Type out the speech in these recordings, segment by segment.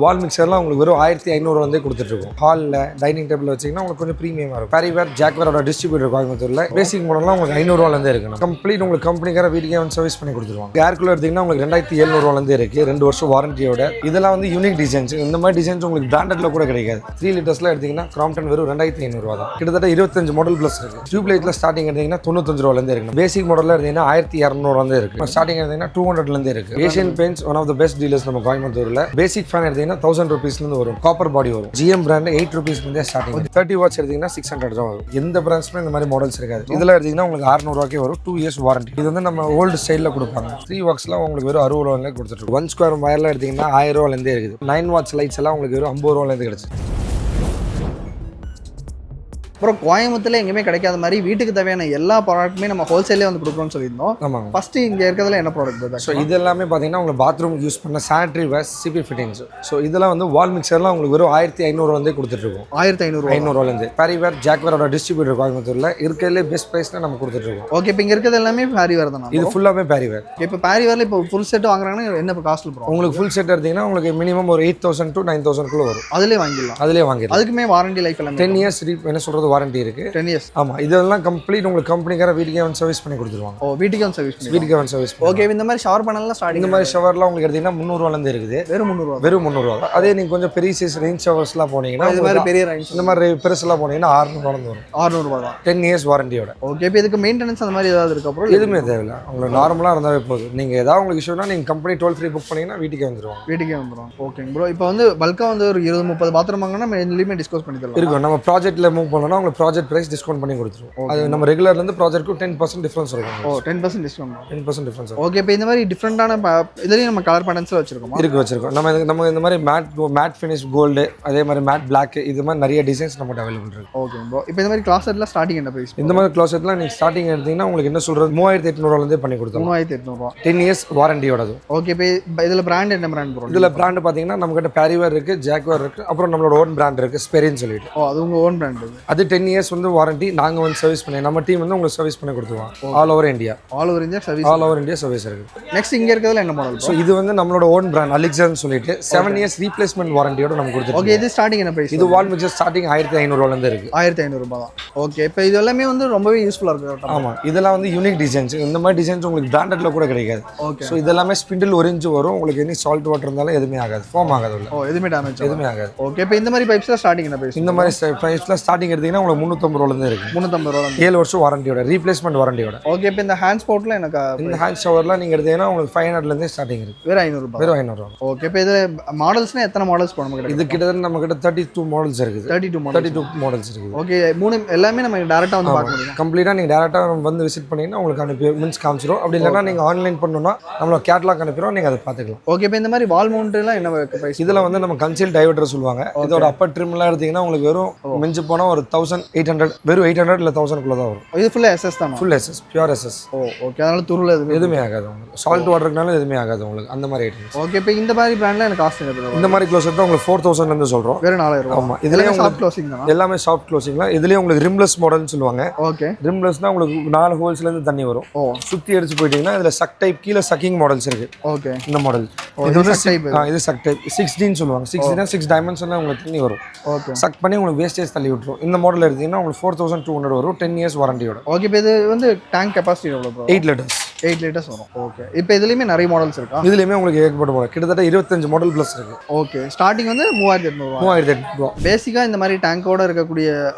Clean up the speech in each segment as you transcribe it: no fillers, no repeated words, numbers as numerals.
வால் மிக்சர்லாம் உங்களுக்கு வெறும் 1500 வந்து கொடுத்துட்ருக்கோம். ஹாலில் டைனிங் டேபிள் வச்சிங்கன்னா உங்களுக்கு கொஞ்சம் ப்ரீமியமாக இருக்கும். பேரிவேர் ஜாக்வேரோட டிஸ்ட்ரிபியூட்டர் கோயம்புத்தூரில் பேசிக் மாடல்லாம் உங்களுக்கு 500 இருக்கணும். கம்ப்ளீட் உங்களுக்கு கம்பெனிக்கார வீட்டுக்கே வந்து சர்வீஸ் பண்ணி கொடுத்துருவாங்க. ஏர் கூலர் எடுத்திங்கன்னா உங்களுக்கு 2700 இருக்குது, 2 வருஷம் வாரண்டியோட. இதெல்லாம் வந்து யூனிக் டிசைன்ஸ். இந்த மாதிரி டிசைன்ஸ் உங்களுக்கு பிராண்டட்ல கூட கிடைக்காது. 3 லிட்டர்ஸ்லாம் எடுத்திங்கன்னா கிராம்ப்டன் வெறும் 2500 தான். கிட்டத்தட்ட 25 மாடல் ப்ளஸ் இருக்குது. டியூப் லைட்டில் ஸ்டார்டிங் எடுத்திங்கன்னா 95 இருக்குது. பேசிக் மாடலில் எடுத்திங்கன்னா 1200 இருக்குது. ஸ்டார்டிங் எடுத்திங்கன்னா 200 இருக்குது. Asian Paints one of the best dealers நம்ம கோயம்புத்தூரில். பேசிக் ஃபேன் எடுத்திங்கன்னா 1000 rupees வரும். காப்பர் பாடி வரும். GM brand 8 rupees starting. 30 watts எடுத்தீங்கன்னா 600 தான் வரும். எந்த பிராண்ட்ஸ்மே இந்த மாதிரி மாடல்ஸ் இருக்காது. இதெல்லாம் எடுத்தீங்கன்னா உங்களுக்கு 600 வரும். 2 years வாரண்டி. இது வந்து நம்ம ஓல்டு ஸ்டைலில் கொடுப்பாங்க. 3 wattsலாம் உங்களுக்கு வெறும் 60 கொடுத்துட்டு. 1 square வயர்லாம் எடுத்தீங்கன்னா 1000 இருக்குது. 9 watts லைட்ஸ் எல்லாம் உங்களுக்கு வெறும் 50 கிடைச்சு. அப்புறம் கோயம்புத்தூர்ல எங்கேயுமே கிடைக்காத மாதிரி வீட்டுக்கு தேவையான எல்லா ப்ராடக்ட்டுமே நம்ம ஹோல்சேலே வந்து கொடுக்குறோம்னு சொல்லியிருந்தோம். ஆமாங்க. ஃபர்ஸ்ட் இங்கே இருக்கிறதுல என்ன ப்ராடக்ட்? ஸோ இது எல்லாமே பார்த்தீங்கன்னா உங்களுக்கு பாத்ரூம் யூஸ் பண்ண sanitary ware CP fittings. So இதெல்லாம் வந்து வால் மிக்சர்லாம் உங்களுக்கு வெறும் 1500 கொடுத்துட்ருக்கோம். 1500 பேரிவேர் ஜாக்வேரோட டிஸ்ட்ரிபியூட்டர் கோயம்புத்தூரில் இருக்கிறதுலே பெஸ்ட் ப்ரைஸ்ல நம்ம கொடுத்துட்ருக்கோம். ஓகே, இப்போ இங்கே இருக்கிறது எல்லாமே பேரிவேர் தானே? இது ஃபுல்லாகவே பேரிவேர். இப்போ பேரிவேரில் இப்போ ஃபுல் செட் வாங்குறாங்கன்னா என்ன காஸ்ட் போகிறோம்? உங்களுக்கு ஃபுல் செட் எடுத்தீங்கன்னா உங்களுக்கு மினிமம் ஒரு 8000 to 9000 வரும். அதிலே வாங்கிடலாம். அதுக்குமே வாரண்டி லைஃப் எல்லாம் 10 years என்ன சொல்கிறது வாரண்டி இருக்குது. 10 years. ஆமாம், இதெல்லாம் கம்ப்ளீட் உங்களுக்கு கம்பெனிக்கார வீட்டுக்கே வந்து சர்வீஸ் பண்ணி கொடுத்துருவாங்க. ஓ, வீட்டுக்கே வந்து சர்வீஸ். ஓகே, இந்த மாதிரி ஷவர் பண்ணலாம் ஸ்டார்டிங். இந்த மாதிரி ஷவர்லாம் உங்களுக்கு எடுத்தீங்கன்னா 300 இருக்குது. வெறும் 300. அதே நீங்கள் கொஞ்சம் பெரிய சைஸ் ரேஞ்ச் ஷவர்ஸ்லாம் போனீங்கன்னா இந்த மாதிரி பெரிய ரேஞ்ச், இந்த மாதிரி பெருசெல்லாம் போனீங்கன்னா 600 வரும். 600 தான். 10 years வாரண்டியோட. ஓகே, இப்போ இதுக்கு மெயின்டெனன்ஸ் அந்த மாதிரி ஏதாவது இருக்கு? அப்புறம் எதுவுமே தேவையில்லை. உங்களுக்கு நார்மலாக இருந்தாவே போதும். நீங்கள் ஏதாவது உங்களுக்கு இஷ்யூனா நீங்கள் கம்பெனி டோல் ஃப்ரீ புக் பண்ணிங்கன்னா வீட்டுக்கே வந்துடும். ஓகே ப்ரோ, இப்போ வந்து பல்காக வந்து ஒரு 20-30 பாத்ரூம் வாங்கினா நம்ம எதுலையுமே டிஸ்கவுண்ட் பண்ணி தரலாம். இருக்கும். நம்ம ப்ராஜெக்ட்டில் மூவ் பண்ணோம்னா உங்களுக்கு ப்ராஜெக்ட் ப்ரைஸ் டிஸ்கவுண்ட் பண்ணி கொடுத்துருவோம். அது நம்ம ரெகுலர்லேருந்து ப்ராஜெக்ட்க்கு 10% டிஃபரன்ஸ் இருக்கும். ஓ, 10% டிஸ்கவுண்ட். 10% டிஃபரன்ஸ். ஓகே, இப்போ இந்த மாதிரி டிஃப்ரெண்டான இதுலேயும் நம்ம கலர் பேட்டர்ன்ஸில் வச்சிருக்கோம். நம்ம இந்த மாதிரி மேட் ஃபினிஷ் கோல்டு, அதே மாதிரி மேட் பிளாக், இது மாதிரி நிறைய டிசைன்ஸ் நம்மகிட்ட அவைலபிள் இருக்கு. ஓகே ப்ரோ, இப்போ இந்த மாதிரி கிளாஸெட்லாம் ஸ்டார்டிங் என்ன ப்ரைஸ்? இந்த மாதிரி கிளாஸெட்லாம் நீங்கள் ஸ்டார்டிங் எடுத்தீங்கன்னா உங்களுக்கு என்ன சொல்கிறது 3800 பண்ணி கொடுத்தோம். 3800. 10 years வாரண்டியோடது. ஓகே, இப்போ இதில் பிராண்ட் என்ன பிராண்ட் ப்ரோ? இதில் பிராண்ட் பார்த்தீங்கன்னா நம்மகிட்ட பேரிவேர் இருக்குது, ஜாக்வேர் இருக்குது, அப்புறம் நம்மளோட ஓன் பிராண்ட் இருக்குது, ஸ்பெரின்னு சொல்லிட்டு. ஓ, அது உங்கள் ஓன் பிராண்ட். அது 10 years வந்து வாரண்டி. நாங்கள் வந்து சர்வீஸ் பண்ணி நம்ம டீம் வந்து உங்களுக்கு சர்வீஸ் பண்ணி கொடுத்துருவோம். ஆல் ஓவர் இந்தியா சர்வீஸ் இருக்குது. நெக்ஸ்ட் இங்கே இருக்கிறதுல என்ன மாடல்? ஸோ இது வந்து நம்மளோட ஓன் பிராண்ட் அலெக்சான்னு சொல்லிட்டு 7 years ரீப்ளேஸ்மெண்ட் வாரண்டியோட நம்ம கொடுத்துருக்கோம். ஓகே, இது ஸ்டார்டிங் என்ன பிரைஸ்? இது வால் மிக்சர் ஸ்டார்டிங் 1500 இருக்குது. 1500 தான். ஓகே, இப்போ இது எல்லாமே வந்து ரொம்பவே யூஸ்ஃபுல்லாக இருக்குது. ஆமாம், இதெல்லாம் வந்து யூனிக் டிசைன்ஸ். இந்த மாதிரி டிசைன்ஸ் உங்களுக்கு பிராண்டட்ல கூட கிடைக்காது. ஓகே, ஸோ இதெல்லாமே ஸ்பிண்டில் ஒரிஞ்சு வரும். உங்களுக்கு என்ன சால்ட் வாட்டர் இருந்தாலும் எதுவுமே ஆகாது, ஃபோம் ஆகாது. ஓ, எதுவுமே டேமேஜ் எதுவுமே ஆகாது. ஓகே, இப்போ இந்த மாதிரி பைப்ஸ்லாம் ஸ்டார்டிங் என்ன பிரைஸ்? இந்த மாதிரி பைப்ஸ்லாம் ஸ்டார்டிங் எடுத்தீங்கன்னா உங்களுக்கு 350 இருக்குது. 350. 7 வருஷம் வாரண்டியோட, ரீப்ளேஸ்மெண்ட் வாரண்டியோட. ஓகே, இப்போ இந்த ஹேண்ட் ஸ்போர்ட்ல எனக்கு இந்த ஹேண்ட் ஷவர்லாம் நீங்கள் எடுத்தீங்கன்னா உங்களுக்கு 500 ஸ்டார்டிங் இருக்குது. வெறும் 500. ஓகே, இப்போ இது மாடல்ஸ்னா எத்தனை மாடல்ஸ் போட முடியும்? இது கிட்டத்தட்ட நம்ம கிட்ட 32 மாடல்ஸ் இருக்குது. 32 மாடல்ஸ் இருக்குது. ஓகே, மூணு எல்லாமே நம்ம டேரெக்டாக வந்து பார்க்க முடியும். கம்ப்ளீட்டாக நீங்கள் டேரெக்டாக வந்து விசிட் பண்ணிங்கன்னா உங்களுக்கு அனுப்பி மீன்ஸ் காமிச்சிடும். அப்படி இல்லைன்னா நீங்கள் ஆன்லைன் பண்ணணும்னா நம்மளோட கேட்லாக் அனுப்பிடுவோம், நீங்கள் அதை பார்த்துக்கலாம். ஓகே, இப்போ இந்த மாதிரி வால் மவுண்ட்லாம் என்ன ப்ரைஸ்? இதில் வந்து நம்ம கன்சீல் டைவர்டர் சொல்லுவாங்க. இதோட அப்பர் ட்ரிம்லாம் எடுத்தீங்கன்னா உங்களுக்கு வெறும் மிஞ்சி போனால் ஒரு 1800, வெறும் 800 இல்லை 1000 தான் வரும். இது ஃபுல்லாக SS தான்? Full SS, pure SS. ஓ, ஓகே, அதனால துருள் எதுவுமே ஆகாது உங்களுக்கு. சால்ட் வாட்டர்னால எதுவுமே ஆகாது உங்களுக்கு. அந்த மாதிரி ஐட்டம்ஸ். ஓகே, இப்போ இந்த மாதிரி பிராண்ட்ல எனக்கு காஸ்ட் என்ன? இந்த மாதிரி க்ளோசர் தான் உங்களுக்கு 4000 சொல்கிறோம். வெறும் 4000. ஆமாம், இதுலேயும் சாஃப்ட் க்ளோசிங் தான். எல்லாமே சாஃப்ட் க்ளோசிங் தான். இதுலேயும் உங்களுக்கு ரிம்லெஸ் மாடல்னு சொல்லுவாங்க. ஓகே, ரிம்லெஸ்னா உங்களுக்கு 4 ஹோல்ஸ்லேருந்து தண்ணி வரும். ஓ, சுற்றி அடிச்சு போயிட்டீங்கன்னா இதில் சக் டைப் கீழே சக்கிங் மாடல்ஸ் இருக்குது. ஓகே, இந்த மாடல் இது வந்து இது சக் டைப் 6Dன்னு சொல்லுவாங்க. 6 டைமென்ஷன்ல உங்களுக்கு தண்ணி வரும். ஓகே, சக் பண்ணி உங்களுக்கு வேஸ்டேஜ் தள்ளி விட்டுரும். இந்த மாடல் எடுத்தீங்கன்னா உங்களுக்கு 4200 வரும். 10 years வாரண்டியோட. ஓகே, இப்போ இது வந்து டேங்க் கெப்பாசிட்டி எவ்வளோ ப்ரோ? 8 லிட்டர்ஸ். 8 லிட்டர்ஸ் வரும். ஓகே, இப்போ இதுலேயுமே நிறைய மாடல்ஸ் இருக்கா? இதுலேயுமே உங்களுக்கு ஏகப்பட்ட மாடல், கிட்டத்தட்ட 25 மாடல் ப்ளஸ் இருக்குது. ஓகே, ஸ்டார்டிங் வந்து 3800. பேசிக்காக இந்த மாதிரி டேங்கோட இருக்கக்கூடிய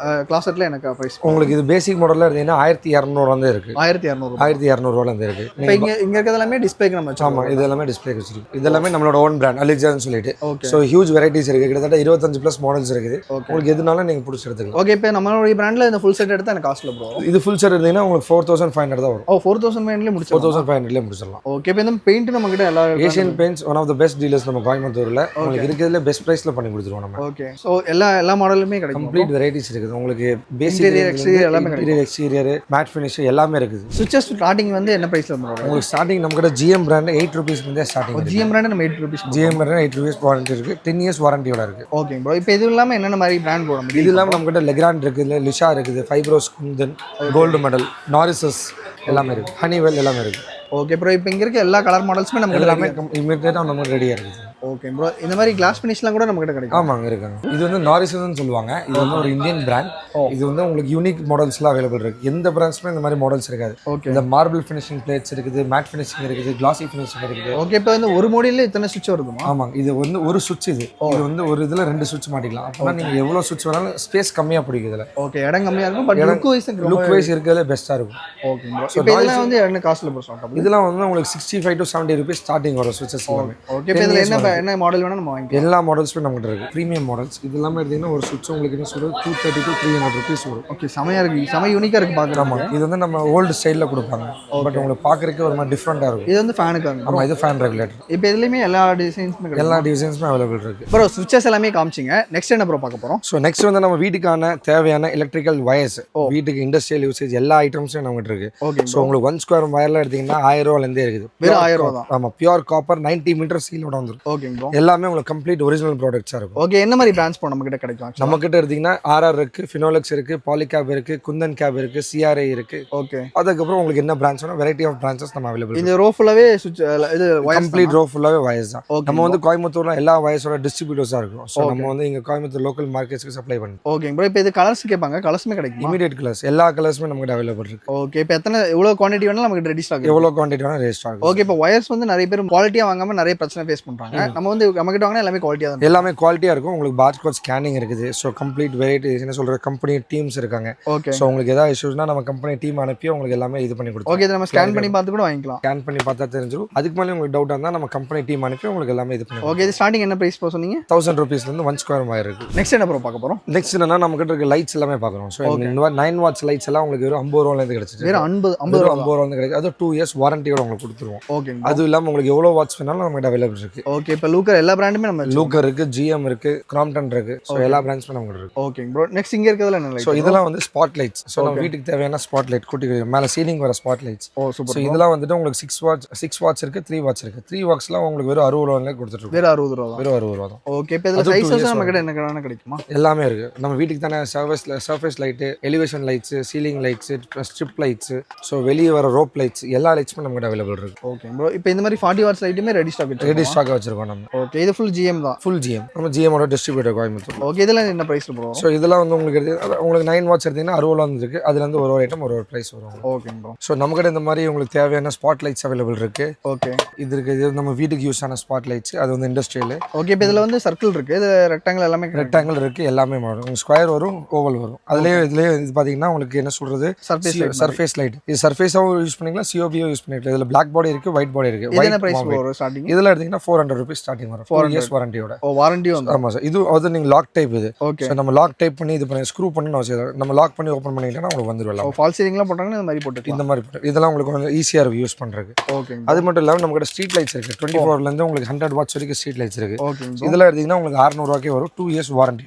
கிளாஸெட்டில் எனக்கு ப்ரைஸ் உங்களுக்கு இது பேசிக் மாடலில் எடுத்தீங்கன்னா 1200 இருக்குது. 1200 இருக்குது. இப்போ இங்கே இருக்கிறது எல்லாமே டிஸ்பிளேக்கு நம்ம வச்சோம். ஆமாம், இது எல்லாமே டிஸ்பிளேக்கு வச்சிருக்கு. இது எல்லாமே நம்மளோட ஓன் பிராண்ட் அலெக்சான்னு சொல்லிட்டு. ஸோ ஹியூஜ் வெரைட்டிஸ் இருக்குது. கிட்டத்தட்ட 25+ மாடல்ஸ் இருக்குது. உங்களுக்கு எதுனாலும் நீங்கள் பிடிச்சி எடுத்துக்கலாம். ஓகே, இப்போ நம்மளுடைய பிராண்டில் இந்த ஃபுல் செட் எடுத்தால் எனக்கு காஸ்ட்டில் ப்ரோ? இது ஃபுல் செட் எடுத்தீங்கன்னா உங்களுக்கு 4500 தான் வரும். ஓ, 4500 முடிச்சு 4500 முடிச்சிடலாம். ஓகே, இப்போ இந்த பெயிண்ட் நம்ம கிட்ட எல்லா Asian Paints one of the best dealers நம்ம கோயம்புத்தூரில். உங்களுக்கு இருக்கிறதுல பெஸ்ட் ப்ரைஸில் பண்ணி கொடுத்துருவோம் நம்ம. ஓகே, ஸோ எல்லா மாடலுமே கிடைக்கும். கம்ப்ளீட் வெரைட்டிஸ் இருக்குது. உங்களுக்கு பேசிக் எல்லாமே கிடைக்கும். எக்ஸ்டீரியர் மேட் ஃபினிஷ் எல்லாமே இருக்குது. சுவிட்சஸ் ஸ்டார்டிங் வந்து என்ன ப்ரைஸில் வரும்? உங்களுக்கு ஸ்டார்டிங் நம்ம கிட்ட GM brand 8 rupees starting. GM brand நம்ம 8 rupees. GM brand 8 rupees warranty இருக்குது. 10 years வாரண்டியோட இருக்குது. ஓகே ப்ரோ, இப்போ இது இல்லாமல் என்னென்ன மாதிரி பிராண்ட் போட முடியும்? இது இல்லாமல் நம்ம கிட்ட லெக்ராண்ட் இருக்குது, லிஷா இருக்குது, ஃபைப்ரோஸ் குந்தன், கோல்டு மெடல், நாரிசஸ் எல்லாமே இருக்குது, ஹனிவெல் எல்லாமே இருக்குது. ஓகே ப்ரோ, இப்போ இங்கே இருக்க எல்லா கலர் மாடல்ஸுமே நமக்கு எல்லாமே இமீடியட்டாக நம்ம ரெடியாக இருக்குது. Okay bro. இந்த மாதிரி கிளாஸ் ஃபினிஷ்லாம் கூட நம்ம கிட்ட கிடைக்கும். ஆமாங்க இருக்காங்க. இது வந்து நாரிசன்னு சொல்லுவாங்க. இது வந்து ஒரு இந்தியன் பிராண்ட். இது வந்து உங்களுக்கு யூனிக் மாடல்ஸ்லாம் அவைலபிள் இருக்கு. எந்த பிராண்ட்ஸ்மே இந்த மாதிரி மாடல்ஸ் இருக்காது. இந்த மார்பிள் ஃபினிஷிங் பிளேட்ஸ் இருக்குது, மேட் ஃபினிஷிங் இருக்குது, கிளாசி ஃபினிஷிங் இருக்குது. ஓகே. இப்போ வந்து ஒரு மாடல்ல இத்தனை சுவிட்ச் வருதுமா? ஆமாங்க. இது வந்து ஒரு சுவிட்ச் இது வந்து ஒரு இதுல 2 சுவிட்ச் மாட்டிக்கலாம். அப்பனா நீங்க எவ்வளவு சுவிட்ச் வேணாலும் ஸ்பேஸ் கம்மியா பிடிக்கும் இதுல. ஓகே. இடம் கம்மியா இருக்கும் பட் லுக் வைஸ் இருக்கிறதுல பெஸ்டா இருக்கும். Okay bro. இப்போ இதெல்லாம் வந்து என்ன காஸ்ட்ல ப்ரோ ஸ்டார்ட் ஆகுது? இதெல்லாம் வந்து உங்களுக்கு 65 to 70 ரூபீஸ் ஸ்டார்டிங் வரும் சுவிட்சஸ் எல்லாமே. ஓகே. இப்போ இதுல என்ன மாடல் வேணா நம்ம வாங்கிக்கலாம். எல்லா மாடல்ஸுமே நம்மகிட்ட இருக்கு. பிரீமியம் மாடல்ஸ் இது எல்லாமே எடுத்தீங்கன்னா ஒரு சுவிட்ச் உங்களுக்கு என்ன சொல்றது 230 to 300 ரூபீஸ் வரும். ஓகே. செமையா இருக்கு. செம யூனிக்கா இருக்கு பாக்குறோம். இது வந்து நம்ம ஓல்டு ஸ்டைல்ல கொடுப்பாங்க. பட் உங்களுக்கு பாக்குறதுக்கு ஒரு மாதிரி டிஃபரெண்டா இருக்கும். இது வந்து ஃபேனுக்காக. ஆமா இது ஃபேன் ரெகுலேட்டர். இப்போ இதுலயுமே எல்லா டிசைன்ஸ்மே அவைலபிள் இருக்கு. ப்ரோ சுவிட்சஸ் எல்லாமே காமிச்சிங்க. நெக்ஸ்ட் என்ன ப்ரோ பார்க்க போறோம்? ஸோ நெக்ஸ்ட் வந்து நம்ம வீட்டுக்கான தேவையான எலக்ட்ரிக்கல் வயர்ஸ், வீட்டுக்கு இண்டஸ்ட்ரியல் யூசேஜ் எல்லா ஐட்டம்ஸும் நம்மகிட்ட இருக்கு. ஸோ உங்களுக்கு 1 ஸ்கொயர் வயர்ல எடுத்தீங்கன்னா 1000 ரூபாயிலேருந்தே இருக்குது. வெறும் 1000 ரூபா தான். ஆமா பியூர் காப்பர் 90 மீட்டர் சீலோட வந்துடும். Okay bro. எல்லாமே உங்களுக்கு கம்ப்ளீட் ஒரிஜினல் ப்ராடக்ட்ஸா இருக்கும். ஓகே. என்ன மாதிரி பிராண்ட்ஸ் ப்ரோ நம்ம கிட்ட கிடைக்கும்? நம்ம கிட்ட எடுத்தீங்கன்னா RR இருக்கு, ஃபினோலெக்ஸ் இருக்கு, பாலிகேப் இருக்கு, குந்தன் கேப் இருக்கு, CRA இருக்கு. ஓகே. அதுக்கப்புறம் உங்களுக்கு என்ன பிராண்ட்ஸ் வேணும் வெரைட்டி ஆஃப் பிரான்ச்சஸ் நம்ம அவைலபிள். இந்த ரோ ஃபுல்லாவே சுவிட்ச் இது கம்ப்ளீட் ரோ ஃபுல்லாவே வயர்ஸ் தான். நம்ம வந்து கோயம்புத்தூர்ல எல்லா வயர்ஸோட டிஸ்ட்ரிபியூட்டர்ஸா இருக்கும். ஸோ நம்ம வந்து இங்க கோயம்புத்தூர் லோக்கல் மார்க்கெட்ஸ்க்கு சப்ளை பண்ணுவோம். Okay bro. இப்போ இது கலர்ஸ் கேட்பாங்க, கலர்ஸுமே கிடைக்கும். இமிடியேட் கலர்ஸ் எல்லா கலர்ஸுமே நமக்கு அவைலபிள் இருக்கு. ஓகே. இப்போ எவ்வளவு குவாண்டிட்டி வேணாலும் நமக்கு ரெடி ஸ்டாக். எவ்வளவு குவாண்டிட்டி வேணா ரெடி ஸ்டாக். ஓகே. இப்போ வயர்ஸ் வந்து நிறைய பேர் குவாலிட்டியா வாங்காம நிறைய பிரச்சனை ஃபேஸ் பண்றாங்க. நம்ம வந்து நம்ம கிட்ட வாங்கினா எல்லாமே குவாலிட்டியா தான். எல்லாமே குவாலிட்டியா இருக்கும். உங்களுக்கு பார்கோட் ஸ்கேனிங் இருக்குது. ஸோ கம்ப்ளீட் வெரைட்டி என்ன சொல்ற கம்பெனி டீம்ஸ் இருக்காங்க. ஓகே. ஸோ உங்களுக்கு ஏதாவது இஷ்யூஸ்னா நம்ம கம்பெனி டீம் அனுப்பி உங்களுக்கு எல்லாமே இது பண்ணி கொடுத்துருவோம். ஓகே. இதை நம்ம ஸ்கேன் பண்ணி பார்த்து கூட வாங்கிக்கலாம். ஸ்கேன் பண்ணி பார்த்தா தெரிஞ்சிடும். அதுக்கு மேலே உங்களுக்கு டவுட் இருந்தால் நம்ம கம்பெனி டீம் அனுப்பி உங்களுக்கு எல்லாமே இது பண்ணி. ஓகே. இது ஸ்டார்டிங் என்ன பிரைஸ் ப்ரோ சொன்னீங்க? 1000 ரூபீஸ்லேருந்து 1 ஸ்கொயர் வயர் இருக்கு. நெக்ஸ்ட் என்ன ப்ரோ பார்க்க போறோம்? நெக்ஸ்ட் என்னன்னா நம்ம கிட்ட இருக்க லைட்ஸ் எல்லாமே பார்க்குறோம். ஸோ 9 வாட்ஸ் லைட்ஸ் எல்லாம் உங்களுக்கு வெறும் 50 ரூபாயிலேருந்து கிடைச்சிது. வெறும் 50 ரூபாயிலேருந்து கிடைக்கும். அது 2 இயர்ஸ் வாரண்டியோட உங்களுக்கு கொடுத்துருவோம். ஓகே. அது இல்லாமல் உங்களுக்கு எவ்வளோ வாட்ஸ் வேணாலும் நம்ம கிட்ட அவைலபிள் இருக்கு. ஓகே. இப்போ லூக்கர் எல்லா பிராண்டுமே நம்ம லூக்கர் இருக்கு, GM இருக்கு, கிராம்ப்டன் இருக்கு. ஸோ எல்லா பிராண்ட்ஸுமே நம்ம கிட்ட இருக்கு. Okay bro. நெக்ஸ்ட் இங்க இருக்கிறதுல என்ன லைட்? ஸோ இதெல்லாம் வந்து ஸ்பாட் லைட்ஸ். ஸோ நம்ம வீட்டுக்கு தேவையான ஸ்பாட் லைட் குட்டி மேலே சீலிங் வர ஸ்பாட் லைட்ஸ். ஓ சூப்பர். ஸோ இதெல்லாம் வந்துட்டு உங்களுக்கு 6 வாட்ஸ் இருக்கு, 3 வாட்ஸ் இருக்கு. 3 வாட்ஸ்லாம் உங்களுக்கு வெறும் 60 ரூபாயிலே கொடுத்துட்டு வெறும் 60 ரூபா தான். வெறும் 60 ரூபா தான். ஓகே. இப்போ இதுல சைஸஸ் நம்ம கிட்ட என்ன கிடைக்குமா? எல்லாமே இருக்கு. நம்ம வீட்டுக்கு தானே surface light, elevation lights, ceiling lights, strip lights, so வெளியே வர ரோப் லைட்ஸ் எல்லா லைட்ஸுமே நம்ம கிட்ட அவைலபிள் இருக்கு. Okay bro. இப்போ இந்த மாதிரி 40 வாட்ஸ் லைட்டுமே ரெடி ஸ்டாக் வச்சிருக்கோம் நம்ம. ஓகே. இது ஃபுல் GM தான். Full GM. நம்ம GMோட டிஸ்ட்ரிபியூட்டர் கோயம்புத்தூர். ஓகே. இதெல்லாம் என்ன பிரைஸ் ப்ரோ? ஸோ இதெல்லாம் வந்து உங்களுக்கு 9 வாட்ஸ் எடுத்தீங்கன்னா 60 ரூபா இருக்கு. அதுல இருந்து ஒரு ஐட்டம் ஒரு பிரைஸ் வரும். Okay bro. ஸோ நம்ம கிட்ட இந்த மாதிரி உங்களுக்கு தேவையான ஸ்பாட் லைட்ஸ் அவைலபிள் இருக்கு. ஓகே. இது இருக்கு. இது நம்ம வீட்டுக்கு யூஸ் ஆன ஸ்பாட் லைட்ஸ். அது வந்து இண்டஸ்ட்ரியல். ஓகே. இப்போ இதுல வந்து சர்க்கிள் இருக்கு, இது ரெக்டாங்கிள் எல்லாமே ரெக்டாங்கிள் இருக்கு. எல்லாமே வரும். உங்களுக்கு ஸ்கொயர் வரும், ஓவல் வரும். இதுலயே இது பாத்தீங்கன்னா உங்களுக்கு என்ன சொல்றது சர்ஃபேஸ் லைட். இது சர்ஃபேஸாவும் யூஸ் பண்ணிக்கலாம், COBO யூஸ் பண்ணிக்கலாம். இதுல பிளாக் பாடி இருக்கு, ஒயிட் பாடி இருக்கு. இது என்ன பிரைஸ் வரும் ஸ்டார்டிங்? இதெல்லாம் எடுத்தீங்கன்னா 400 ரூபீஸ் ஸ்டார்டிங் வரும். 4 இயர்ஸ் வாரண்டியோட. ஓ வாரண்டி வந்து. ஆமா சார். இது வந்து நீங்க லாக் டைப் இது. ஓகே. சோ நம்ம லாக் டைப் பண்ணி இது பண்ணி ஸ்க்ரூ பண்ணி நம்ம லாக் பண்ணி ஓபன் பண்ணிட்டோம்னா உங்களுக்கு வந்துரும். ஓ ஃபால் சீலிங்லாம் போட்டாங்கன்னா இந்த மாதிரி போட்டுக்கலாம். இந்த மாதிரி இதெல்லாம் உங்களுக்கு கொஞ்சம் ஈஸியா இருக்கு யூஸ் பண்றதுக்கு. ஓகே. அது மட்டும் இல்லாம நம்ம கிட்ட ஸ்ட்ரீட் லைட்ஸ் இருக்கு. 24 ல இருந்து உங்களுக்கு 100 வாட்ஸ் வரைக்கும் ஸ்ட்ரீட் லைட்ஸ் இருக்கு. ஓகே. இதெல்லாம் எடுத்தீங்கன்னா உங்களுக்கு 600 ரூபாய்க்கு வரும். 2 இயர்ஸ் வாரண்டி.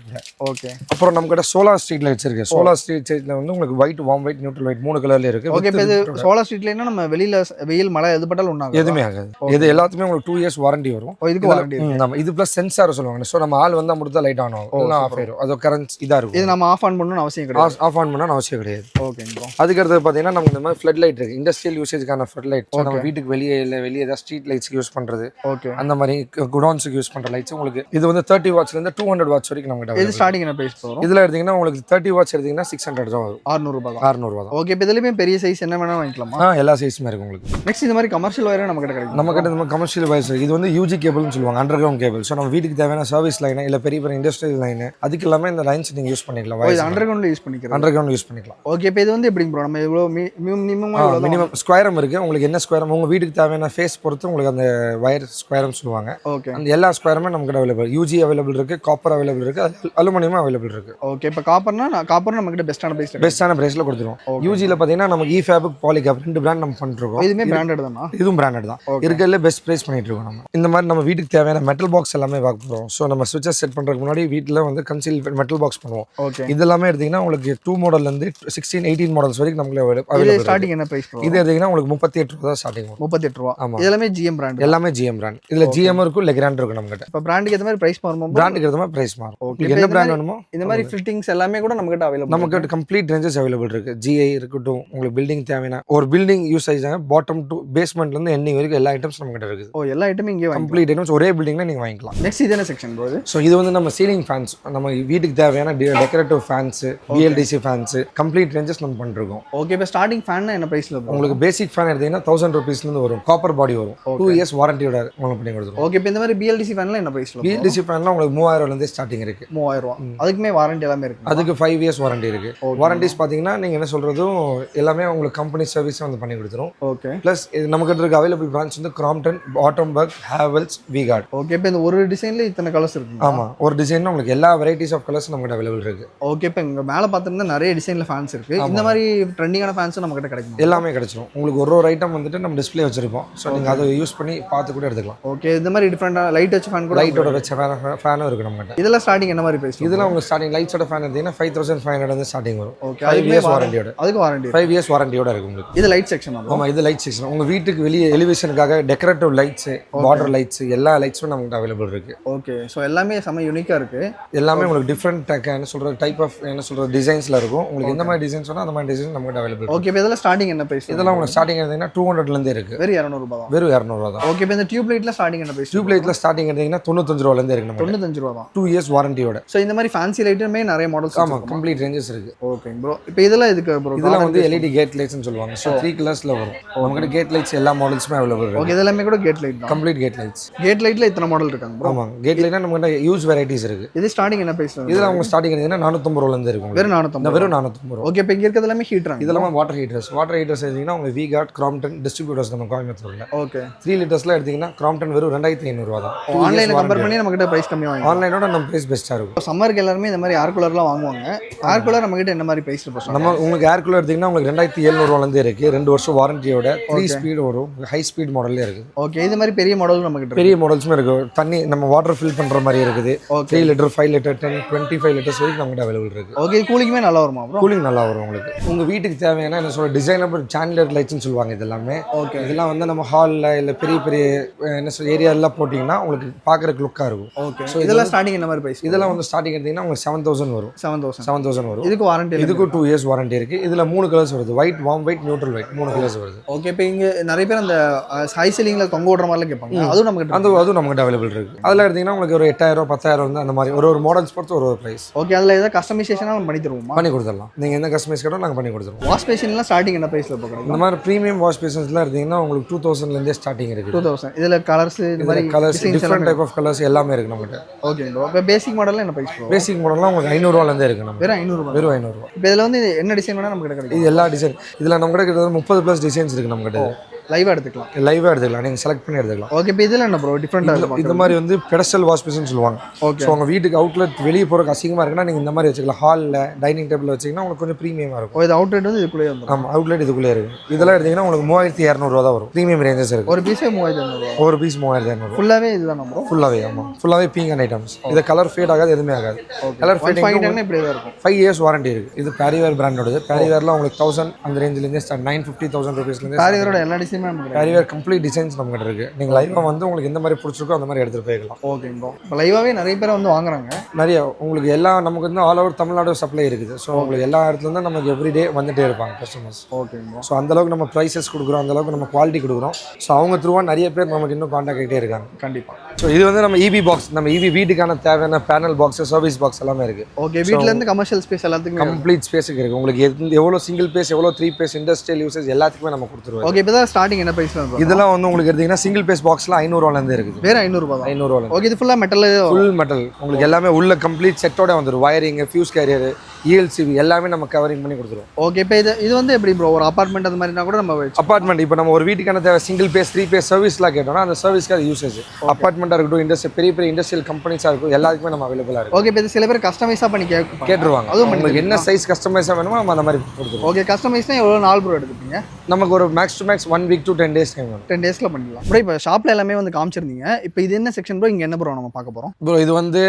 ஓகே. அப்புறம் நம்ம கிட்ட சோலார் ஸ்ட்ரீட் லைட்ஸ் இருக்கு. சோலார் ஸ்ட்ரீட் லைட்ல வந்து உங்களுக்கு white, warm white, neutral white 3 கலர்ல இருக்கு. ஓகே. இப்போ இது சோலார் ஸ்ட்ரீட் லைட்னா நம்ம வெளியில வெயில் மழை எது பட்டாலும் ஒண்ணாகும். எதுமே ஆகாது. இது எல்லாத்துமே உங்களுக்கு 2 இயர்ஸ் வாரண்டி வரும். இதுக்கு வாரண்டி இருக்கு. நம்ம இது பிளஸ் சென்சார் சொல்லுவாங்க. சோ நம்ம ஆள் வந்தா மட்டும் தான் லைட் ஆன் ஆகும். இல்ல ஆஃப் ஆயிடும். அது கரண்ட் இதா இருக்கும். இது நம்ம ஆஃப் ஆன் பண்ணனும் அவசியம் கிடையாது. ஆஃப் ஆன் பண்ணனும் அவசியம் கிடையாது. Okay bro. அதுக்கு அடுத்து பாத்தீங்கன்னா நமக்கு இந்த மாதிரி ஃப்ளட் லைட் இருக்கு. இண்டஸ்ட்ரியல் யூசேஜ்க்கான ஃப்ளட் லைட். சோ நம்ம வீட்டுக்கு வெளியே இல்ல வெளியே ஏதாவது ஸ்ட்ரீட் லைட்ஸ்க்கு யூஸ் பண்றது. ஓகே. அந்த மாதிரி குடோன்ஸ்க்கு யூஸ் பண்ற லைட்ஸ் உங்களுக்கு இது வந்து 30 வாட்ஸ்ல இருந்து 200 வாட்ஸ் வரைக்கும் நம்ம கிட்ட. இது ஸ்டார்டிங் என்ன பிரைஸ் வரும்? இதுல எடுத்தீங்கன்னா உங்களுக்கு 30 வாட்ஸ் எடுத்தீங்கன்னா 600 தான் வரும். 600 ரூபாய் தான். 600 ரூபாய் தான். ஓகே. இப்போ இதுலயே பெரிய சைஸ் என்ன வேணா வாங்கிக்கலாமா? எல்லா சைஸுமே இருக்கு உங்களுக்கு. நெக்ஸ்ட் இந்த மாதிரி கமர்ஷியல் வயர் நம்ம கிட்ட கிடைக்கும். நம்ம கிட்ட இந்த மாதிரி கமர்ஷியல் வயர்ஸ் இது வந்து UG கேபிள்னு சொல்லுவாங்க. Under ground cable. சோ நம்ம வீட்டுக்கு தேவையான சர்வீஸ் லைன் இல்ல பெரிய பெரிய இண்டஸ்ட்ரியல் லைன் அதுக்கு எல்லாமே இந்த லைன்ஸ் நீங்க யூஸ் பண்ணிக்கலாம். இது அண்டர் கிரவுண்ட்ல யூஸ் பண்ணிக்கலாம். அண்டர் கிரவுண்ட் யூஸ் பண்ணிக்கலாம். ஓகே. இப்போ இது வந்து எப்படி ப்ரோ நம்ம எவ்வளவு மினிமம் ஸ்கொயரம் இருக்கு. உங்களுக்கு என்ன ஸ்கொயரம் உங்க வீட்டுக்கு தேவையான ஃபேஸ் பொறுத்து உங்களுக்கு அந்த வயர் ஸ்கொயரம் சொல்லுவாங்க. ஓகே. அந்த எல்லா ஸ்கொயருமே நமக்கு அவைலபிள். UG அவைலபிள் இருக்கு, காப்பர் அவைலபிள் இருக்கு, அலுமினியம் அவைலபிள் இருக்கு. ஓகே. இப்போ காப்பர் நம்ம கிட்ட பெஸ்டான பிரைஸ்ல கொடுத்துருவோம். UG ல பாத்தீங்கன்னா நமக்கு E-Fabric, Polycap 2 பிராண்ட் நம்ம பண்ணிருக்கோம். இதுமே பிராண்டட் தானா? இதுவும் பிராண்டட் தான். இருக்கறதுல பெஸ்ட் பிரைஸ் பண்ணிட்டு இருக்கோம் நம்ம. இந்த மாதிரி நம்ம வீட்டுக்கு தேவையான மெட்டல் பாக்ஸ் எல்லாமே பார்க்க போறோம். சோ நம்ம ஸ்விட்சஸ் செட் பண்றதுக்கு முன்னாடி வீட்ல வந்து கன்சீல் மெட்டல் பாக்ஸ் பண்ணுவோம். ஓகே. இதெல்லாம் எடுத்தீங்கன்னா உங்களுக்கு 2 மாடல்ல இருந்து 16, 18 மாடல்ஸ் வரைக்கும் நமக்கு அவைலபிள். இது ஸ்டார்டிங் என்ன பிரைஸ் ப்ரோ? இது எடுத்தீங்கன்னா உங்களுக்கு 38 ரூபாய் ஸ்டார்டிங் வரும். 38 ரூபாய். ஆமா. இதெல்லாம் GM பிராண்ட். எல்லாமே GM பிராண்ட். இதுல GM இருக்கும், லெக்ராண்ட் இருக்கும் நம்ம கிட்ட. இப்ப பிராண்டுக்கு ஏத்த மாதிரி பிரைஸ் மாறுமா? பிராண்டுக்கு ஏத்த மாதிரி பிரைஸ் மாறும். உங்களுக்கு என்ன பிராண்ட் வேணுமோ இந்த மாதிரி ஃபிட்டிங்ஸ் எல்லாமே கூட நம்ம கிட்ட அவைலபிள். நம்ம கிட்ட கம்ப்ளீட் ரேஞ்சஸ் அவைலபிள் இருக்கு. GI இருக்கட்டும், உங்களுக்கு பில்டிங் தேவையான ஒரு பில்டிங் யூஸ் ஆயிடுங்க பாட்டம் டு பேஸ்மெண்ட்ல இருந்து எண்டிங் வரைக்கும் எல்லா ஐட்டம்ஸ் நம்ம கிட்ட இருக்குது. எல்லா ஐட்டமும் இங்கே கம்ப்ளீட் ஐட்டம்ஸ் ஒரே பில்டிங்ல நீங்கள் வாங்கிக்கலாம். நெக்ஸ்ட் இது என்ன செக்ஷன் ப்ரோ? ஸோ இது வந்து நம்ம சீலிங் ஃபேன்ஸ், நம்ம வீட்டுக்கு தேவையான decorative fans, BLDC fans, complete ranges நம்ம பண்ணிருக்கோம். ஓகே, இப்போ ஸ்டார்டிங் ஃபேன் என்ன ப்ரைஸ்ல வரும்? உங்களுக்கு பேசிக் ஃபேன் எடுத்தீங்கன்னா 1000 rupeesலேருந்து வரும். காப்பர் பாடி வரும், 2 years வாரண்டியோட உங்களுக்கு பண்ணி கொடுத்துருவோம். ஓகே, இப்போ இந்த மாதிரி பிஎல்டிசி ஃபேன்ல என்ன ப்ரைஸ்ல வரும்? பிஎல்டிசி ஃபேன்லாம் உங்களுக்கு 3000 ஸ்டார்டிங் இருக்கு. 3000. அதுக்குமே வாரண்டி எல்லாமே இருக்கு. அதுக்கு 5 years வாரண்டி இருக்கு. வாரண்டிஸ் பார்த்தீங்கன்னா நீங்கள் என்ன சொல்றதும் எல்லாமே உங்களுக்கு கம்பெனி சர்வீஸ் வந்து பண்ணி கொடுத்துரும். ஓகே, ப்ளஸ் நமக்கு இருக்க அவைலபிள் பிரான்ச் வந்து கிராம்ப்டன், பாட்டம்பர்க், ஹேவல்ஸ், விகார்ட். ஓகே, இப்போ இந்த ஒரு டிசைன்ல இத்தனை கலர்ஸ் இருக்கு. ஆமா, ஒரு டிசைன் உங்களுக்கு எல்லா வெரைட்டிஸ் ஆஃப் கலர்ஸ் நமக்கு அவைலபிள் இருக்கு. ஓகே, இப்போ இங்க மேலே பார்த்தீங்கன்னா நிறைய டிசைன்ல ஃபேன்ஸ் இருக்கு. இந்த மாதிரி ட்ரெண்டிங்கான ஃபேன்ஸும் நம்ம கிட்ட கிடைக்கும். எல்லாமே கிடைச்சிடும் உங்களுக்கு. ஒரு ஐட்டம் வந்துட்டு நம்ம டிஸ்ப்ளே வச்சிருக்கோம். ஸோ நீங்கள் அதை யூஸ் பண்ணி பார்த்து கூட எடுத்துக்கலாம். ஓகே, இந்த மாதிரி டிஃப்ரெண்டாக லைட் வச்ச ஃபேன் கூட, லைட்டோட வச்ச ஃபேனும் இருக்கு நம்மகிட்ட. இதெல்லாம் ஸ்டார்டிங் என்ன மாதிரி பிரைஸ்? இதெல்லாம் உங்களுக்கு ஸ்டார்டிங் லைட்ஸோட ஃபேன் எடுத்தீங்கன்னா 5500 ஸ்டார்டிங் வரும். Okay, 5 years வாரண்டியோட. அதுக்கு வாரண்டி 5 years வாரண்டியோட இருக்கு உங்களுக்கு. இது லைட் செக்ஷன். ஆமா, இது லைட் செக்ஷன். உங்க வீட்டுக்கு வெளியே எலிவேஷனுக்காக டெக்கரேட்டிவ் லைட்ஸ், பார்டர் லைட்ஸ், எல்லா லைட்ஸும் நமக்கு அவைலபிள் இருக்கு. ஓகே, ஸோ எல்லாமே செம யூனிக்கா இருக்கு. எல்லாமே உங்களுக்கு டிஃப்ரெண்ட் என்ன சொல்ற டைப் ஆஃப் என்ன சொல்ற டிசைன்ஸ்ல இருக்கும். உங்களுக்கு எந்த மாதிரி டிசைன்ஸ் வேணும் அந்த மாதிரி டிசைன் நமக்கு அவைலபிள். ஓகே, இப்போ இதெல்லாம் ஸ்டார்டிங் என்ன பிரைஸ்? இதெல்லாம் உங்களுக்கு ஸ்டார்டிங் எடுத்தீங்கன்னா 200 இருந்து இருக்கு. வெறும் 200 ரூபாய் தான். வெறும் 200 தான். ஓகே, இப்போ இந்த டியூப் லைட்ல ஸ்டார்டிங் என்ன பிரைஸ்? டியூப் லைட்ல ஸ்டார்டிங் எடுத்தீங்கன்னா 95 இருந்து இருக்கு. 95 ரூபாய் தான். 2 years வாரண்டியோட. ஸோ இந்த மாதிரி ஃபேன்சி லைட்டுமே நிறைய மாடல்ஸ். ஆமா, கம்ப்ளீட் ரேஞ்சஸ் இருக்கு. ஓகே ப்ரோ, இப்போ இதெல்லாம் எதுக்கு ப்ரோ? இதெல்லாம் வந்து எல்இடி கேட் லைட்ஸ்னு சொல்லுவாங்க. ஸோ 3 கலர்ஸ்ல வரும். நம்மகிட்ட கேட் லைட்ஸ் எல்லா மாடல்ஸுமே அவைலபிள் இருக்கு. ஓகே, இதெல்லாமே கூட கேட் லைட் தான். Complete gate lights. கேட் லைட்ல இத்தனை மாடல் இருக்காங்க ப்ரோ? ஆமா, கேட் லைட்னா நம்மகிட்ட யூஸ் வெரைட்டிஸ் இருக்கு. இது ஸ்டார்டிங் என்ன பிரைஸ்? இதெல்லாம் அவங்க ஸ்டார்டிங் எடுத்தீங்கன்னா 450 இருந்து இருக்கும். வெறும் 450. வெறும் 450. ஓகே, இப்போ இங்க இருக்கிறது எல்லாமே ஹீட்டர். இதெல்லாம் வாட்டர் ஹீட்டர்ஸ். வாட்டர் ஹீட்டர்ஸ் எடுத்தீங்கன்னா உங்க விகார்ட், கிராம்ப்டன் டிஸ்ட்ரிபியூட்டர்ஸ் நம்ம கோயம்புத்தூர்ல. ஓகே, 3 லிட்டர்ஸ்ல எடுத்தீங்கன்னா கிராம்ப்டன் வெறும் 2500 ரூபாய் தான். ஆன்லைன்ல கம்பேர் பண்ணி நம்ம கிட்ட பிரைஸ் கம்மி வாங்க. ஆன்லைனோட நம்ம பிரைஸ் பெஸ்டா இருக்கும். சம்மருக்கு எல்லாரும் இந்த மாதிரி ஏர் கூலர்லாம் வாங்குவாங்க. ஏர் கூலர் நம்ம கிட்ட என்ன மாதிரி பிரைஸ் இருக்கும்? நம்ம உங்களுக்கு ஏர் கூலர் எடுத்தீங்கன்னா உங்களுக்கு 2700 ரூபாயில இருந்து இருக்கு. 2 வருஷம் வாரண்டியோட 3 ஸ்பீட் வரும். ஹை ஸ்பீட் மாடல்ல இருக்கு. ஓகே, இது மாதிரி பெரிய மாடல் நம்ம கிட்ட பெரிய மாடல்ஸுமே இருக்கு. தண்ணி நம்ம வாட்டர் ஃபில் பண்ற மாதிரி இருக்குது. 3 லிட்டர், 5 லிட்டர், 10, 25 லிட்டர்ஸ் வரைக்கும் நம்மகிட்ட அவைலபிள் இருக்கு. ஓகே, கூலிங்குமே நல்லா வருமா ப்ரோ? கூலிங் நல்லா வரும் உங்களுக்கு. உங்க வீட்டுக்கு தேவையான என்ன சொல்ற டிசைனபிள் சாண்டிலர் லைட்ஸ்னு சொல்லுவாங்க. இதெல்லாமே ஓகே, இதெல்லாம் வந்து நம்ம ஹால்ல இல்ல பெரிய பெரிய என்ன சொல்ற ஏரியாலாம் போட்டீங்கன்னா உங்களுக்கு பார்க்கறதுக்கு லுக்கா இருக்கும். ஓகே, ஸோ இதெல்லாம் ஸ்டார்டிங் என்ன மாதிரி பிரைஸ்? இதெல்லாம் வந்து ஸ்டார்டிங் எடுத்தீங்கன்னா உங்களுக்கு 7000 வரும். 7000 வரும். இதுக்கு வாரண்டி? இதுக்கு 2 years வாரண்டி இருக்கு. இதுல 3 கலர்ஸ் வருது. White, warm white, neutral white, 3 colours வருது. ஓகே, இப்போ இங்க நிறைய பேர் அந்த ஹை சீலிங்ல தொங்க விடுற மாதிரிலாம் கேட்பாங்க. அதுவும் நம்ம கிட்ட அதுவும் நம்மகிட்ட அவைலபிள் இருக்கு. அதெல்லாம் எடுத்தீங்கன்னா உங்களுக்கு ஒரு 8000 10,000 வந்து அந்த மாதிரி ஒரு மாடல்ஸ் பொறுத்து ஒரு பிரைஸ். ஓகே, அதில் ஏதாவது கஸ்டமைசேஷனாக நம்ம பண்ணி தருவோமா? பண்ணி கொடுத்துடலாம். நீங்கள் எந்த கஸ்டமைஸ் கேட்டோ நாங்கள் பண்ணி கொடுத்துருவோம். வாஷ் பேஷன்லாம் ஸ்டார்டிங் என்ன ப்ரைஸில் பார்க்குறோம்? இந்த மாதிரி ப்ரீமியம் வாஷ் பேஷன்ஸ்லாம் எடுத்தீங்கன்னா உங்களுக்கு 2000லேருந்தே ஸ்டார்டிங் இருக்குது. 2000. இதில் கலர்ஸ் இந்த மாதிரி colours different type of colours எல்லாமே இருக்குது நம்மகிட்ட. ஓகே ப்ரோ, இப்போ பேசிக் மாடலில் என்ன ப்ரைஸ்? பேசிக் மாடல்லாம் உங்களுக்கு 500 ரூபாயிலேருந்தே இருக்குது. நம்ம வெறும் 500 ரூபாய். வெறும் 500 ரூபாய். இப்போ இதில் வந்து என்ன டிசைன் வேணால் நமக்கு கிடைக்கும்? இது எல்லா டிசைன் இதில் நம்ம கிட்ட கிட்டத்தட்ட 30+ டிசைன்ஸ் இருக்குது நம்மகிட்ட. லைவாக எடுத்துக்கலாம். லைவாக எடுத்துக்கலாம். நீங்கள் செலக்ட் பண்ணி எடுத்துக்கலாம். ஓகே, இப்போ இதில் என்ன ப்ரோ டிஃப்ரெண்டாக இருக்கும்? இந்த மாதிரி வந்து பெடஸ்டல் வாஷ் பேஷன் சொல்லுவாங்க. ஓகே, ஸோ உங்கள் வீட்டுக்கு அவுட்லெட் வெளியே போகிறக்கு அசிங்கமாக இருக்குன்னா நீங்கள் இந்த மாதிரி வச்சுக்கலாம். ஹாலில் டைனிங் டேபிள் வச்சிங்கன்னா உங்களுக்கு கொஞ்சம் ப்ரீமியமாக இருக்கும். இது அவுட்லெட் வந்து இதுக்குள்ளே வந்துடும். ஆமாம், அவுட்லெட் இதுக்குள்ளே இருக்குது. இதெல்லாம் எடுத்தீங்கன்னா உங்களுக்கு 3200 ரூபா தான் வரும். ப்ரீமியம் ரேஞ்சஸ் இருக்குது. ஒரு பீஸே 3200. ஒரு பீஸ் 3200. ஃபுல்லாகவே இதுதான் ப்ரோ? ஃபுல்லாகவே. ஆமாம், ஃபுல்லாகவே பீங்கான் ஐட்டம்ஸ். இது கலர் ஃபேட் ஆகாது, எதுவுமே ஆகாது. கலர் ஃபேட் இப்படியே தான் இருக்கும். 5 years வாரண்டி இருக்குது. இது பேரிவேர் பிராண்டோடது. பேரிவேரில் உங்களுக்கு 1000 அந்த ரேஞ்சிலேருந்து ஸ்டார்ட் 950,000 ருபீஸ்லேருந்து. பேரிவேரோட எல்லா டிசைனுமே நமக்கு பேரிவேர் கம்ப்ளீட் டிசைன்ஸ் நம்மகிட்ட இருக்குது. நீங்கள் லைவாக வந்து உங்களுக்கு எந்த மாதிரி பிடிச்சிருக்கோ அந்த மாதிரி எடுத்துகிட்டு போய்க்கலாம். ஓகே ப்ரோ, இப்போ லைவாகவே நிறைய பேர் வந்து வாங்குறாங்க. நிறைய உங்களுக்கு எல்லா நமக்கு வந்து ஆல் ஓவர் தமிழ்நாடு சப்ளை இருக்குது. ஸோ உங்களுக்கு எல்லா இடத்துலேருந்து நமக்கு எவ்ரிடே வந்துட்டே இருப்பாங்க கஸ்டமர்ஸ். ஓகே ப்ரோ, ஸோ அந்தளவுக்கு நம்ம ப்ரைஸஸ் கொடுக்குறோம், அந்தளவுக்கு நம்ம குவாலிட்டி கொடுக்குறோம். ஸோ அவங்க த்ரூவாக நிறைய பேர் நமக்கு இன்னும் காண்டாக்ட் ஆகிட்டே இருக்காங்க. கண்டிப்பாக. ஸோ இது வந்து நம்ம இபி பாக்ஸ், நம்ம இபி வீட்டுக்கான தேவையான பேனல் பாக்ஸ், சர்வீஸ் பாக்ஸ் எல்லாமே இருக்குது. ஓகே, வீட்டிலேருந்து கமர்ஷியல் ஸ்பேஸ் எல்லாத்துக்கும் கம்ப்ளீட் ஸ்பேஸுக்கு இருக்குது. உங்களுக்கு எவ்வளோ சிங்கிள் பேஸ், எவ்வளோ 3 பேஸ், இண்டஸ்ட்ரியல் யூசேஜ் எல்லாத்துக்குமே நம்ம கொடுத்துருவோம். ஓகே, இப்போ தான் ஸ்டார்டிங் என்ன ப்ரைஸ்? இதெல்லாம் வந்து உங்களுக்கு எடுத்தீங்கன்னா சிங்கிள் பேஸ் பாக்ஸ்ல 500 ரூபாயிலேருந்து இருக்குது. வேற 500 ரூபாய். 500 ரூபாய். ஓகே, இது ஃபுல்லாக மெட்டல்? Full metal. உங்களுக்கு எல்லாமே உள்ள கம்ப்ளீட் செட்டோட வந்துடும். வயரிங், ஃபியூஸ் கேரியர், இஎல்சிவி எல்லாமே நம்ம கவரிங் பண்ணி கொடுத்துருவோம். ஓகே, இப்போ இது வந்து எப்படி ப்ரோ? ஒரு அபார்ட்மெண்ட் அந்த மாதிரினா கூட நம்ம அபார்ட்மெண்ட் இப்போ நம்ம ஒரு வீட்டுக்கான தேவை சிங்கிள் பேஸ் 3 பேஸ் சர்வீஸ்லாம் கேட்டோம்னா அந்த சர்வீஸ்க்கு அது யூசேஜ். அபார்ட்மெண்ட்டாக இருக்கட்டும், பெரிய பெரிய இண்டஸ்ட்ரியல் கம்பெனிஸாக இருக்கும், எல்லாத்துக்குமே நம்ம அவைலபிளாக இருக்கும். ஓகே, இப்போ இது சில பேர் கஸ்டமைஸாக பண்ணி கேட்டுருவாங்க. அதுவும் உங்களுக்கு என்ன சைஸ் கஸ்டமைஸாக வேணுமோ நம்ம அந்த மாதிரி கொடுத்துருவோம். ஓகே, கஸ்டமைஸ்னா எவ்வளோ நாள் ப்ரோ எடுத்துப்பீங்க? நமக்கு ஒரு max to max 1 week to 10 days time வரும். 10 daysல பண்ணிடலாம் ப்ரோ. இப்போ ஷாப்பில் எல்லாமே வந்து காமிச்சிருந்தீங்க. இப்போ இது என்ன செக்ஷன் ப்ரோ? இங்கே என்ன ப்ரோ நம்ம பார்க்க போகிறோம்? ப்ரோ இது வந்து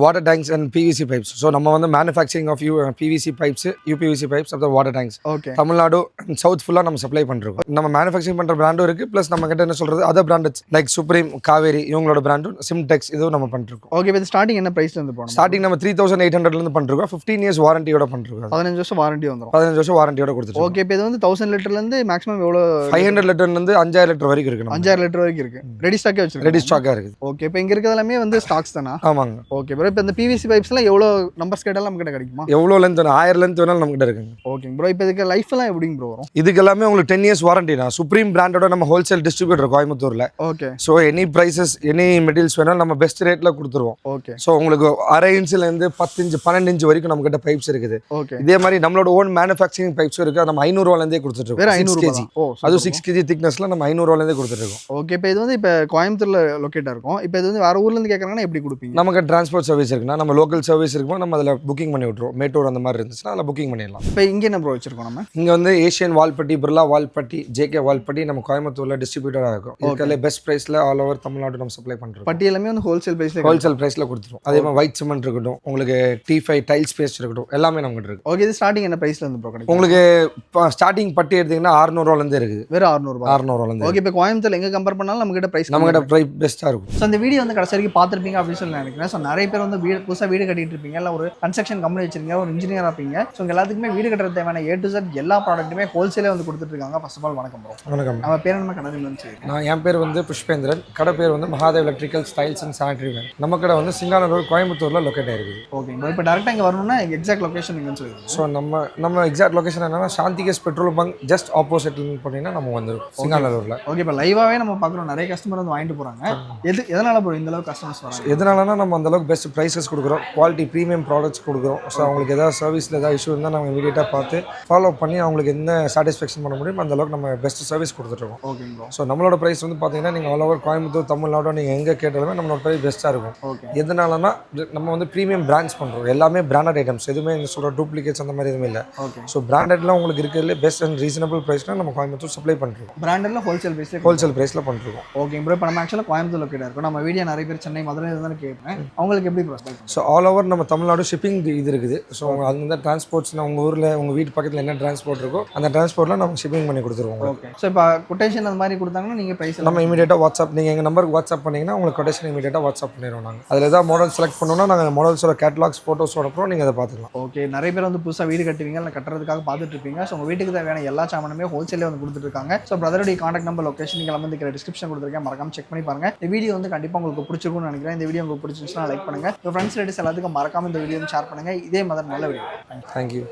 water tanks and PVC pipes. So நம்ம வந்து manufacturing of PVC pipes, UPVC pipes, அப்புறம் water tanks. Okay. Tamil Nadu and south ஃபுல்லாக நம்ம சப்ளை பண்ணிருக்கோம். நம்ம மேனுஃபேக்சரிங் பண்ணுற பிராண்டும் இருக்குது, ப்ளஸ் நம்ம கிட்ட என்ன சொல்கிறது அதர் பிராண்டட்ஸ் லைக் சுப்ரீம், காவேரி இவங்களோட பிராண்டும், சிம்டெக்ஸ் இதுவும் நம்ம பண்ணிருக்கோம். ஓகே. இப்போ ஸ்டார்டிங் என்ன ப்ரைஸ்லேருந்து போகணும்? ஸ்டார்டிங் நம்ம 3800 பண்ணிருக்கோம். 15 இயர்ஸ் வாரண்டியோட பண்ணிருக்கோம். 15 வருஷம் வாரண்டி வந்துடும். 15 வருஷம் வாரண்டியோட கொடுத்துருக்கோம். ஓகே. இப்போ இது வந்து 1000 லிட்டர்லேருந்து மேக்ஸிமம் எவ்வளோ? 500 லிட்டர்லேருந்து 5000 லிட்டர் வரைக்கும் இருக்குது. 5000 லிட்டர் வரைக்கும் இருக்குது. ரெடி ஸ்டாக்கே வச்சுருக்கோம். ரெடி ஸ்டாக்காக இருக்குது. ஓகே. இப்போ இங்கே இருக்கிறது எல்லாமே வந்து ஸ்டாக்ஸ் தானா? ஆமாங்க. Okay bro. இப்போ இந்த பிவிசி பைப்ஸ்லாம் எவ்வளோ நம்பர்ஸ் கேட்டாலும் நம்ம கிட்ட கிடைக்குமா? எவ்வளோ லென்த் வேணும், 1000 லென்த் வேணாலும் நம்ம கிட்ட இருக்குங்க. Okay bro. இப்போ இதுக்கு லைஃப்லாம் எப்படிங்க ப்ரோ வரும்? இதுக்கு எல்லாமே உங்களுக்கு 10 இயர்ஸ் வாரண்டி தான். சுப்ரீம் பிராண்டோட நம்ம ஹோல்சேல் டிஸ்ட்ரிபியூட்டர் கோயம்புத்தூர்ல. Okay. So any prices any materials வேணாலும் நம்ம பெஸ்ட் ரேட்ல கொடுத்துருவோம். ஓகே. ஸோ உங்களுக்கு 1/2 இன்ச்லேருந்து 10 இன்ச் 12 இன்ச் வரைக்கும் நம்ம கிட்ட பைப்ஸ் இருக்குது. ஓகே. இதே மாதிரி நம்மளோட ஓன் மேனுஃபேக்சரிங் பைப்ஸ் இருக்கு. நம்ம 500 ரூபாயிலேருந்தே கொடுத்துட்டு வேற இருக்கோம். 500 kg. அது 6 kg திக்னஸ்ல நம்ம 500 ரூபாயிலேருந்தே கொடுத்துட்டு இருக்கோம். ஓகே. இப்போ இது வந்து இப்போ கோயம்புத்தூர்ல லொக்கேட்டா இருக்கும். இப்போ இது வந்து வேற ஊர்ல இருந்து கேட்கறாங்கன்னா எப்படி கொடுப்பீங்க? நமக்கு டிரான்ஸ்போர்ட் சர்வீஸ் இருக்குன்னா நம்ம லோக்கல் சர்வீஸ் இருக்கும்போது நம்ம அதில் புக்கிங் பண்ணி விட்டுருவோம். மேட்டூர் அந்த மாதிரி இருந்துச்சுன்னா அதில் புக்கிங் பண்ணிடலாம். இப்போ இங்கே என்ன ப்ரோ வச்சிருக்கோம் நம்ம? இங்கே வந்து ஏஷியன் வால்பட்டி, பிர்லா வால்பட்டி, ஜேகே வால்பட்டி நம்ம கோயம்புத்தூர்ல டிஸ்ட்ரிபியூட்டராக இருக்கும். இதுக்கால பெஸ்ட் பிரைஸ்ல ஆல் ஓவர் தமிழ்நாடு நம்ம சப்ளை பண்ணுறோம். பட்டி எல்லாமே வந்து ஹோல்சேல் பிரைஸ்ல கொடுத்துருவோம். அதே மாதிரி ஒயிட் சிமெண்ட் இருக்கட்டும், உங்களுக்கு T5 டைல்ஸ் பேஸ்ட் இருக்கட்டும், எல்லாமே நம்ம கிட்ட இருக்கு. ஓகே. இது ஸ்டார்டிங் என்ன பிரைஸ்ல இருந்து ப்ரோ கிடைக்கும்? உங்களுக்கு ஸ்டார்டிங் பட்டி எடுத்தீங்கன்னா 600 ரூபாயிலேருந்து இருக்குது. வெறும் 600 ரூபாய். 600 ரூபாயிலேருந்து. ஓகே. இப்போ கோயம்புத்தூர்ல எங்க கம்பேர் பண்ணாலும் நம்ம கிட்ட பிரைஸ் பெஸ்ட்டாக இருக்கும். ஸோ இந்த வீடியோ வந்து கடைசி வரைக்கும் பார்த்துருப்பீங்க அப்படின்னு சொல்லி நினைக்கிறேன். ஸோ நிறைய பேர் வந்து புதுசாக வீடு கட்டிட்டு இருப்பீங்க, இல்லை ஒரு கன்ஸ்ட்ரக்ஷன் கம்பெனி வச்சிருக்கீங்க, ஒரு இன்ஜினியராக இருப்பீங்க. ஸோ எல்லாத்துக்குமே வீடு கட்டுறது தேவையான A to Z எல்லா ப்ராடக்ட்டுமே ஹோல்சேலே வந்து கொடுத்துட்டு இருக்காங்க. ஃபர்ஸ்ட் ஆஃப் ஆல் வணக்கம் ப்ரோ. வணக்கம். நம்ம பேர் என்ன கடை? நான் என் பேர் வந்து புஷ்பேந்திரன். கடை பேர் வந்து Mahadev electrical styles and sanitary வேர். நம்ம கடை வந்து சிங்கானல்லூர் கோயம்புத்தூர்ல லொக்கேட் ஆயிருக்குது. ஓகே. இப்போ டேரெக்டாக இங்கே வரணும்னா எக்ஸாக்ட் லொகேஷன் எங்கன்னு சொல்லுங்கள். ஸோ நம்ம எக்ஸாக்ட் லொகேஷன் என்னன்னா Shanthi gas petrol bunk just opposite பண்ணிங்கன்னா நம்ம வந்துடும் சிங்கானல்லூர்ல. ஓகே. இப்போ லைவாகவே நம்ம பார்க்குறோம், நிறைய கஸ்டமர் வந்து வாங்கிட்டு போகிறாங்க. எதனால ப்ரோ இந்த அளவுக்கு கஸ்டமர்ஸ் வராங்க? எதனாலனா நம்ம அந்த அளவுக்கு பெஸ்ட் ப்ரைஸஸ் கொடுக்குறோம், குவாலிட்டி ப்ரீமியம் ப்ராடக்ட்ஸ் கொடுக்குறோம். ஸோ அவங்களுக்கு ஏதாவது சர்வீஸில் ஏதாவது இஷ்யூ இருந்தால் நம்ம இமீடியட்டாக பார்த்து ஃபாலோ பண்ணி அவங்களுக்கு என்ன சாட்டிஸ்ஃபேக்ஷன் பண்ண முடியும் அந்த அளவுக்கு நம்ம பெஸ்ட் சர்வீஸ் கொடுத்துட்ருக்கோம். Okay bro. ஸோ நம்மளோட ப்ரைஸ் வந்து பார்த்தீங்கன்னா நீங்கள் ஆல் ஓவர் கோயம்புத்தூர், தமிழ்நாடு நீங்கள் எங்கே கேட்டாலுமே நம்மளோட ப்ரைஸ் பெஸ்ட்டாக இருக்கும். ஓகே. எதனாலனா நம்ம வந்து ப்ரீமியம் பிராண்ட்ஸ் பண்ணுறோம். எல்லாமே பிராண்டட் ஐட்டம்ஸ், எதுவுமே இந்த சொல்கிற டூப்ளிகேட்ஸ் அந்த மாதிரி எதுவுமே இல்லை. ஓகே. ஸோ பிராண்டட்லாம் உங்களுக்கு இருக்கிறதுல பெஸ்ட் அண்ட் ரீசனபிள் ப்ரைஸ்லாம் நம்ம கோயம்புத்தூர் சப்ளை பண்ணுறோம். பிராண்டட்ல ஹோல்சேல் ப்ரைஸில் பண்ணுறோம். Okay bro. இப்போ நம்ம ஆக்சுவலாக கோயம்புத்தூர் லொக்கேட் இருக்கும். நம்ம வீடியோ நிறைய பேர் சென்னை, மதுரை இருந்தாலும் கேட்பேன். அவங்களுக்கு எப்படி ப்ரொசைட்? ஸோ ஆல் ஓவர் நம்ம தமிழ்நாடு ஷிப்பிங் இது இருக்குது. ஸோ அது வந்து டிரான்ஸ்போர்ட்ஸ்னா உங்கள் ஊரில் உங்கள் வீட்டு பக்கத்தில் என்ன டிரான்ஸ்போர்ட் இருக்கோ அந்த டிரான்ஸ்போர்ட்டில் நம்ம ஷிப்பிங் பண்ணி கொடுத்துருவோம். ஓகே. ஸோ இப்போ கொட்டேஷன் அந்த மாதிரி கொடுத்தாங்கன்னா நீங்கள் ப்ரைஸ் நம்ம இமீடியட்டாக வாட்ஸ்அப், நீங்கள் எங்கள் நம்பருக்கு வாட்ஸ்அப் பண்ணிங்கன்னா உங்களுக்கு கொட்டேஷன் இமீடியட்டாக வாட்ஸ்அப் பண்ணிடுவோம். நாங்கள் அதில் ஏதாவது மாடல் செலக்ட் பண்ணோம்னா நாங்கள் மாடல்ஸோட கேட்லாக்ஸ் ஃபோட்டோஸோட அப்புறம் நீங்கள் அதை பார்த்துக்கலாம். ஓகே. நிறைய பேர் வந்து புதுசாக வீடு கட்டுவீங்க, இல்லை கட்டுறதுக்காக பார்த்துட்டு இருப்பீங்க. ஸோ உங்கள் வீட்டுக்கு தேவையான எல்லா சாமானுமே ஹோல்சேலே வந்து கொடுத்துருக்காங்க. ஸோ பிரதருடைய கான்டாக்ட் நம்பர், லொகேஷன் நீங்கள் வந்து டிஸ்கிரிப்ஷன் கொடுத்துருக்கேன், மறக்காம செக் பண்ணி பாருங்க. இந்த வீடியோ வந்து கண்டிப்பாக உங்களுக்கு பிடிச்சிருக்கும்னு நினைக்கிறேன். இந்த வீடியோ உங்களுக்கு பிடிச்சிருந்துச்சுன்னா லைக் பண்ணுங்க. உங்கள் ஃப்ரெண்ட்ஸ் ரிலேட்டிவ்ஸ் எல்லாத்துக்கும் மறக்காம இந்த வீடியோ ஷேர் பண்ணுங்க. இதே மாதிரி நல்ல வீடியோ. தேங்க்யூ.